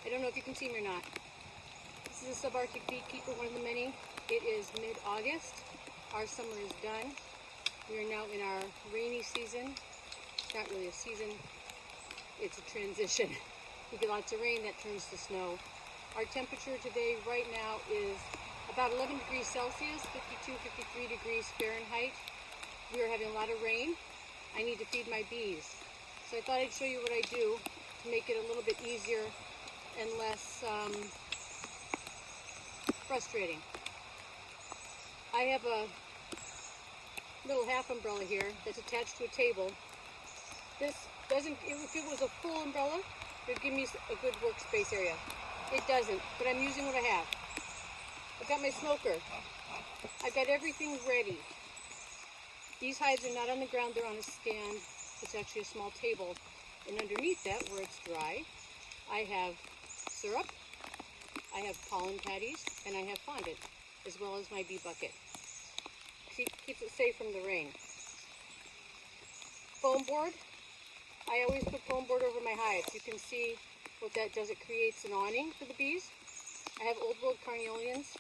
I don't know if you can see me or not. This is a subarctic beekeeper, one of the many. It is mid-August. Our summer is done. We are now in our rainy season. It's not really a season, it's a transition. We get lots of rain that turns to snow. Our temperature today right now is about 11 degrees Celsius, 52, 53 degrees Fahrenheit. We are having a lot of rain. I need to feed my bees. So I thought I'd show you what I do to make it a little bit easier and less frustrating. I have a little half umbrella here that's attached to a table. This doesn't, if it was a full umbrella, it would give me a good workspace area. It doesn't, but I'm using what I have. I've got my smoker. I've got everything ready. These hives are not on the ground, they're on a stand. It's actually a small table. And underneath that, where it's dry, I have syrup, I have pollen patties, and I have fondant, as well as my bee bucket. Keeps it safe from the rain. Foam board. I always put foam board over my hives. You can see what that does. It creates an awning for the bees. I have old world carnelians.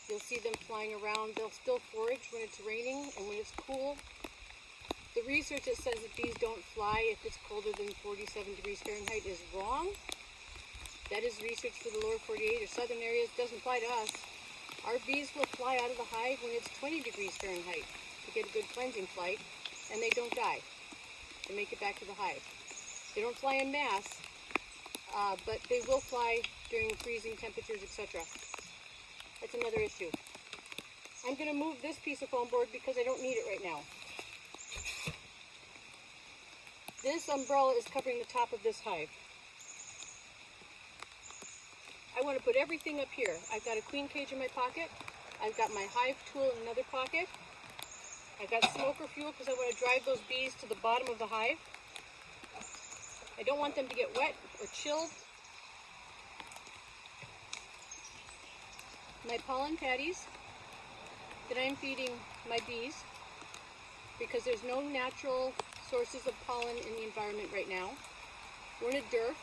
You'll see them flying around. They'll still forage when it's raining and when it's cool. The research that says that bees don't fly if it's colder than 47 degrees Fahrenheit is wrong. That is research for the lower 48 or southern areas. It doesn't apply to us. Our bees will fly out of the hive when it's 20 degrees Fahrenheit to get a good cleansing flight, and they don't die. They make it back to the hive. They don't fly en masse, but they will fly during freezing temperatures, etc. That's another issue. I'm going to move this piece of foam board because I don't need it right now. This umbrella is covering the top of this hive. I want to put everything up here. I've got a queen cage in my pocket. I've got my hive tool in another pocket. I've got smoker fuel because I want to drive those bees to the bottom of the hive. I don't want them to get wet or chilled. My pollen patties that I'm feeding my bees because there's no natural sources of pollen in the environment right now. We're in a dearth,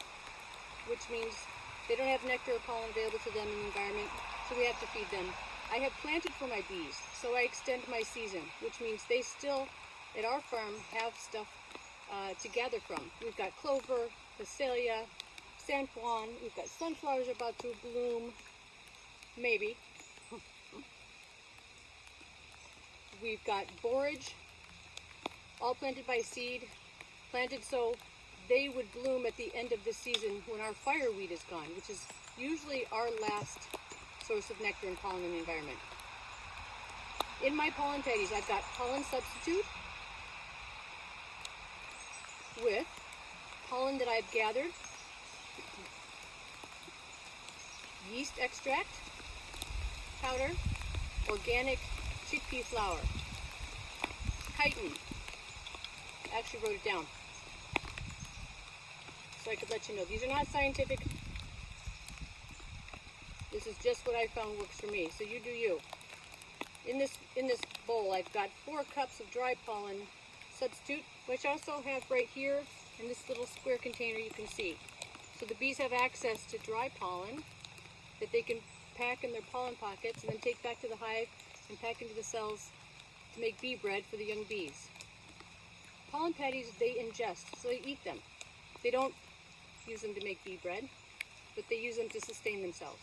which means they don't have nectar or pollen available to them in the environment, so we have to feed them. I have planted for my bees, so I extend my season, which means they still, at our farm, have stuff to gather from. We've got clover, Phacelia, San Juan, we've got sunflowers about to bloom, maybe. We've got borage, all planted by seed, planted so they would bloom at the end of the season when our fireweed is gone, which is usually our last source of nectar and pollen in the environment. In my pollen patties, I've got pollen substitute with pollen that I've gathered, yeast extract, powder, organic chickpea flour, chitin. I actually wrote it down so I could let you know. These are not scientific. This is just what I found works for me. So you do you. In this bowl, I've got 4 cups of dry pollen substitute, which I also have right here in this little square container you can see. So the bees have access to dry pollen that they can pack in their pollen pockets and then take back to the hive and pack into the cells to make bee bread for the young bees. Pollen patties they ingest, so they eat them. They don't use them to make bee bread, but they use them to sustain themselves.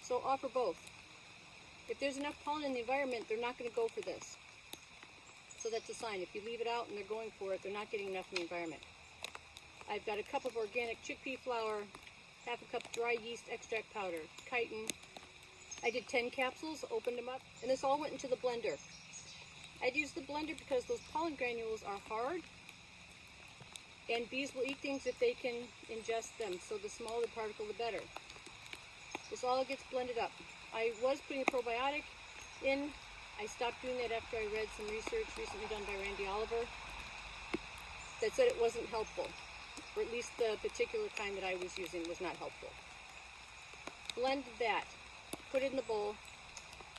So offer both. If there's enough pollen in the environment, they're not going to go for this. So that's a sign. If you leave it out and they're going for it, they're not getting enough in the environment. I've got a cup of organic chickpea flour, half a cup dry yeast extract powder, chitin. I did 10 capsules, opened them up, and this all went into the blender. I'd use the blender because those pollen granules are hard, and bees will eat things if they can ingest them, so the smaller the particle, the better. This all gets blended up. I was putting a probiotic in. I stopped doing that after I read some research recently done by Randy Oliver that said it wasn't helpful, or at least the particular kind that I was using was not helpful. Blended that, put it in the bowl.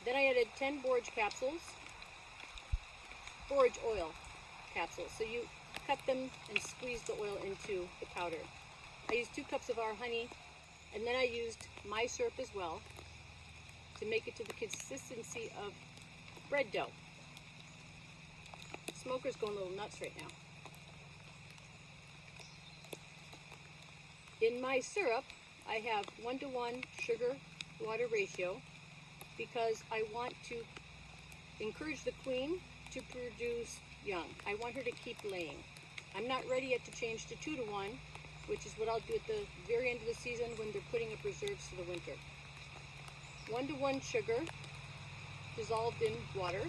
Then I added 10 borage capsules, borage oil capsules. So you cut them and squeeze the oil into the powder. I used 2 cups of our honey And then I used my syrup as well to make it to the consistency of bread dough. Smoker's going a little nuts right now. In my syrup, I have 1-to-1 sugar-water ratio because I want to encourage the queen to produce young. I want her to keep laying. I'm not ready yet to change to 2-to-1, which is what I'll do at the very end of the season when they're putting up reserves for the winter. 1-to-1 sugar dissolved in water.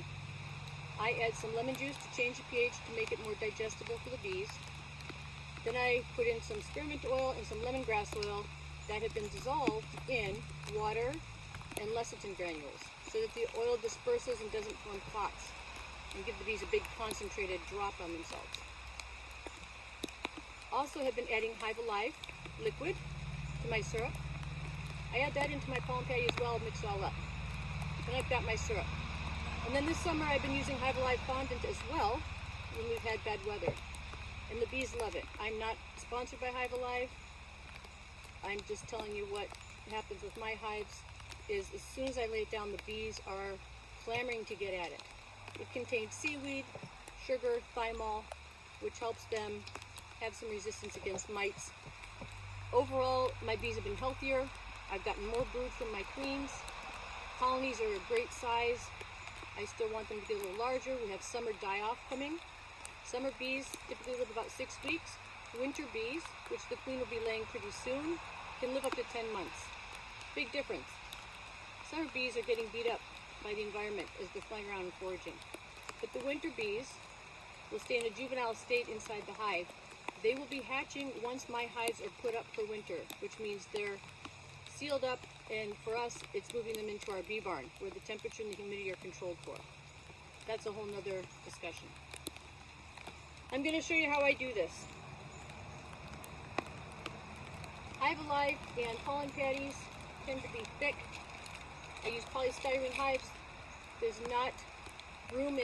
I add some lemon juice to change the pH to make it more digestible for the bees. Then I put in some spearmint oil and some lemongrass oil that have been dissolved in water and lecithin granules so that the oil disperses and doesn't form clots and give the bees a big concentrated drop on themselves. Also have been adding Hive Alive liquid to my syrup. I add that into my pollen patty as well, mix it all up. Then I've got my syrup. And then this summer I've been using Hive Alive fondant as well when we've had bad weather. And the bees love it. I'm not sponsored by Hive Alive. I'm just telling you what happens with my hives is as soon as I lay it down, the bees are clamoring to get at it. It contains seaweed, sugar, thymol, which helps them have some resistance against mites. Overall, my bees have been healthier. I've gotten more brood from my queens. Colonies are a great size. I still want them to be a little larger. We have summer die-off coming. Summer bees typically live about 6 weeks. Winter bees, which the queen will be laying pretty soon, can live up to 10 months. Big difference. Summer bees are getting beat up by the environment as they're flying around and foraging. But the winter bees will stay in a juvenile state inside the hive. They will be hatching once my hives are put up for winter, which means they're sealed up, and for us, it's moving them into our bee barn, where the temperature and the humidity are controlled for. That's a whole nother discussion. I'm going to show you how I do this. Hive Alive and pollen patties tend to be thick. I use polystyrene hives. There's not room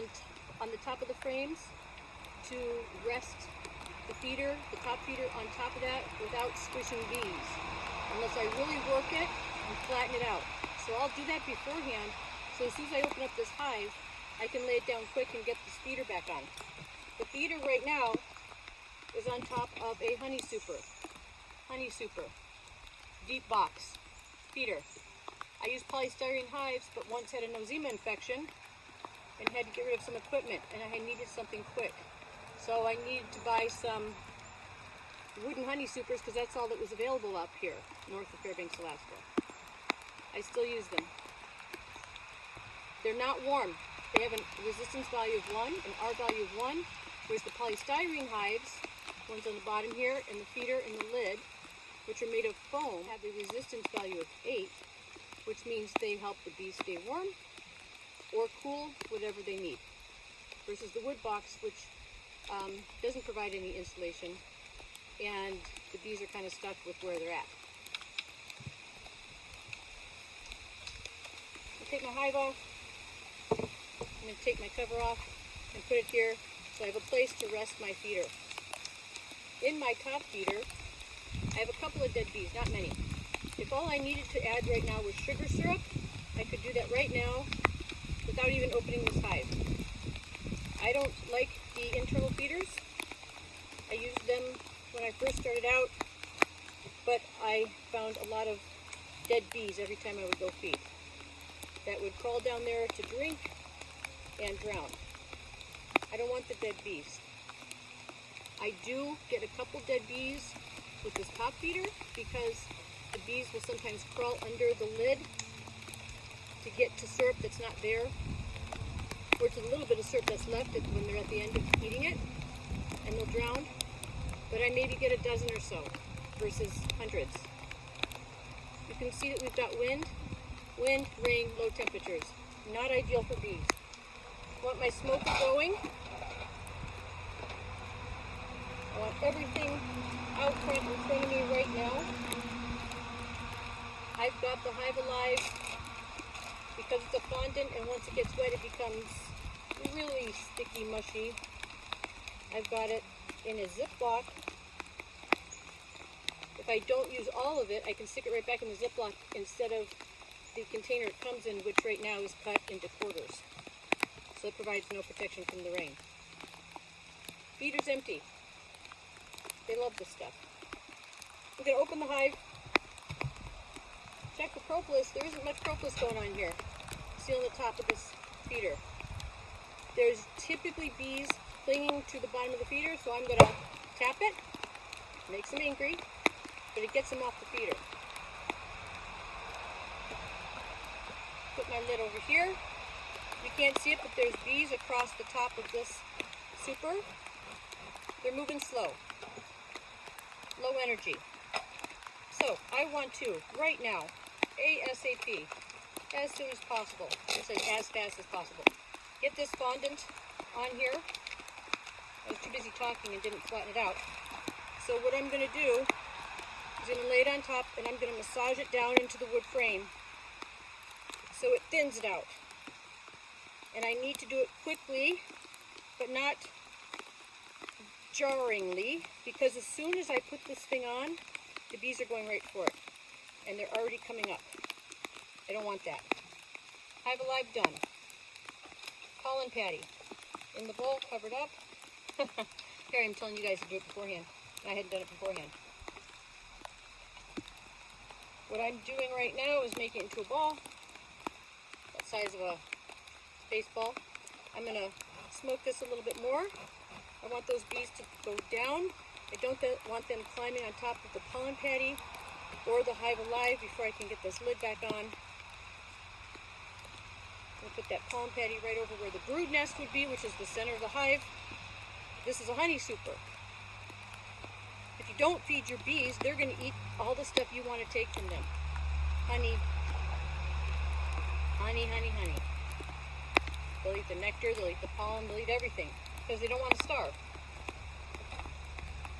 on the top of the frames to rest the feeder, the top feeder on top of that without squishing bees, unless I really work it and flatten it out. So I'll do that beforehand, so as soon as I open up this hive, I can lay it down quick and get this feeder back on. The feeder right now is on top of a honey super deep box feeder. I use polystyrene hives, but once had a nosema infection and had to get rid of some equipment, and I needed something quick. So I needed to buy some wooden honey supers because that's all that was available up here, north of Fairbanks, Alaska. I still use them. They're not warm. They have a resistance value of 1, an R value of 1, whereas the polystyrene hives, ones on the bottom here, and the feeder and the lid, which are made of foam, have a resistance value of 8, which means they help the bees stay warm or cool, whatever they need, versus the wood box, which doesn't provide any insulation, and the bees are kind of stuck with where they're at. I'll take my hive off. I'm going to take my cover off and put it here so I have a place to rest my feeder. In my top feeder, I have a couple of dead bees, not many. If all I needed to add right now was sugar syrup, I could do that right now without even opening this hive. I don't like the internal feeders. I used them when I first started out, but I found a lot of dead bees every time I would go feed that would crawl down there to drink and drown. I don't want the dead bees. I do get a couple dead bees with this top feeder because the bees will sometimes crawl under the lid to get to syrup that's not there, or to the little bit of syrup that's left when they're at the end of eating it, and they'll drown. But I maybe get a dozen or so versus hundreds. You can see that we've got wind, rain, low temperatures. Not ideal for bees. I want my smoker going. I want everything out front in front of me right now. I've got the Hive Alive because it's a fondant, and once it gets wet it becomes really sticky, mushy. I've got it in a Ziploc. The If I don't use all of it, I can stick it right back in the Ziploc instead of the container it comes in, which right now is cut into quarters. So it provides no protection from the rain. Feeder's empty. They love this stuff. I'm going to open the hive. Check for propolis. There isn't much propolis going on here. See on the top of this feeder. There's typically bees clinging to the bottom of the feeder, so I'm going to tap it. Makes them angry, but it gets them off the feeder. Put my lid over here. You can't see it, but there's bees across the top of this super. They're moving slow. Low energy. So I want to, right now, ASAP, as soon as possible, it says as fast as possible, get this fondant on here. I was too busy talking and didn't flatten it out. So what I'm going to do is I'm going to lay it on top and I'm going to massage it down into the wood frame so it thins it out. And I need to do it quickly, but not jarringly, because as soon as I put this thing on, the bees are going right for it. And they're already coming up. I don't want that. Hive Alive done. Pollen patty. In the bowl, covered up. Here, I'm telling you guys to do it beforehand. I hadn't done it beforehand. What I'm doing right now is making it into a ball, that size of a baseball. I'm going to smoke this a little bit more. I want those bees to go down. I don't want them climbing on top of the pollen patty or the Hive Alive before I can get this lid back on. I'll put that pollen patty right over where the brood nest would be, which is the center of the hive. This is a honey super. If you don't feed your bees, they're going to eat all the stuff you want to take from them. Honey, honey, honey, honey. They'll eat the nectar, they'll eat the pollen, they'll eat everything because they don't want to starve.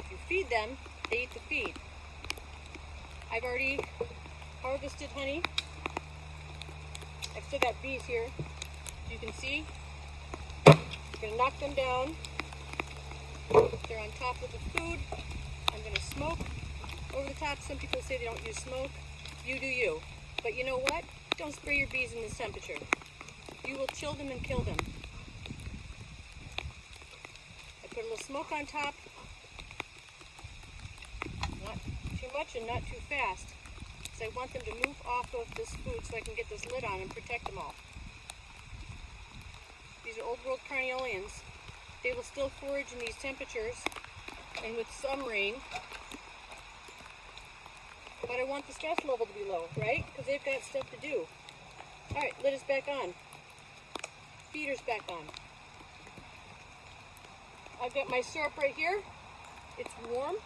If you feed them, they eat the feed. I've already harvested honey. I've still got bees here. You can see. I'm going to knock them down. They're on top of the food. I'm going to smoke over the top. Some people say they don't use smoke. You do you. But you know what? Don't spray your bees in this temperature. You will chill them and kill them. I put a little smoke on top. Not too much and not too fast. So I want them to move off of this food so I can get this lid on and protect them all. These are old world carnelians. They will still forage in these temperatures and with some rain. But I want the stress level to be low, right? Because they've got stuff to do. Alright, lid is back on. Feeder's back on. I've got my syrup right here. It's warm.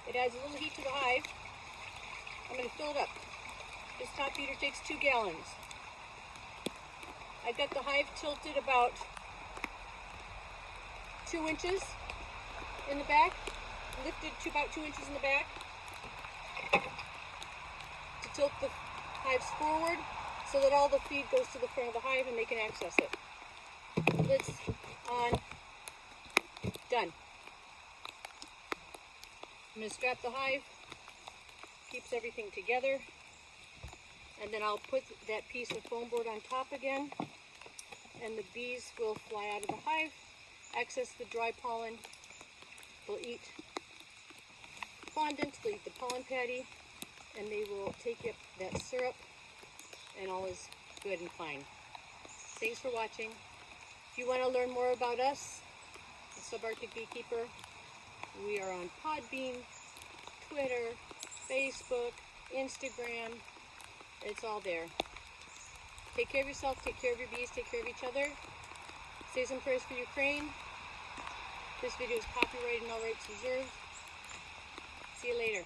It adds a little heat to the hive. I'm going to fill it up. This top feeder takes 2 gallons. I've got the hive tilted about 2 inches in the back, lifted to about 2 inches in the back to tilt the hives forward so that all the feed goes to the front of the hive and they can access it. Lid's on. Done. I'm going to strap the hive, keeps everything together, and then I'll put that piece of foam board on top again, and the bees will fly out of the hive, access the dry pollen, they'll eat fondant, they'll eat the pollen patty, and they will take up that syrup, and all is good and fine. Thanks for watching. If you want to learn more about us, the Subarctic Beekeeper, we are on Podbean, Twitter, Facebook, Instagram. It's all there. Take care of yourself, take care of your bees, take care of each other. Say some prayers for Ukraine. This video is copyrighted and all rights reserved. See you later.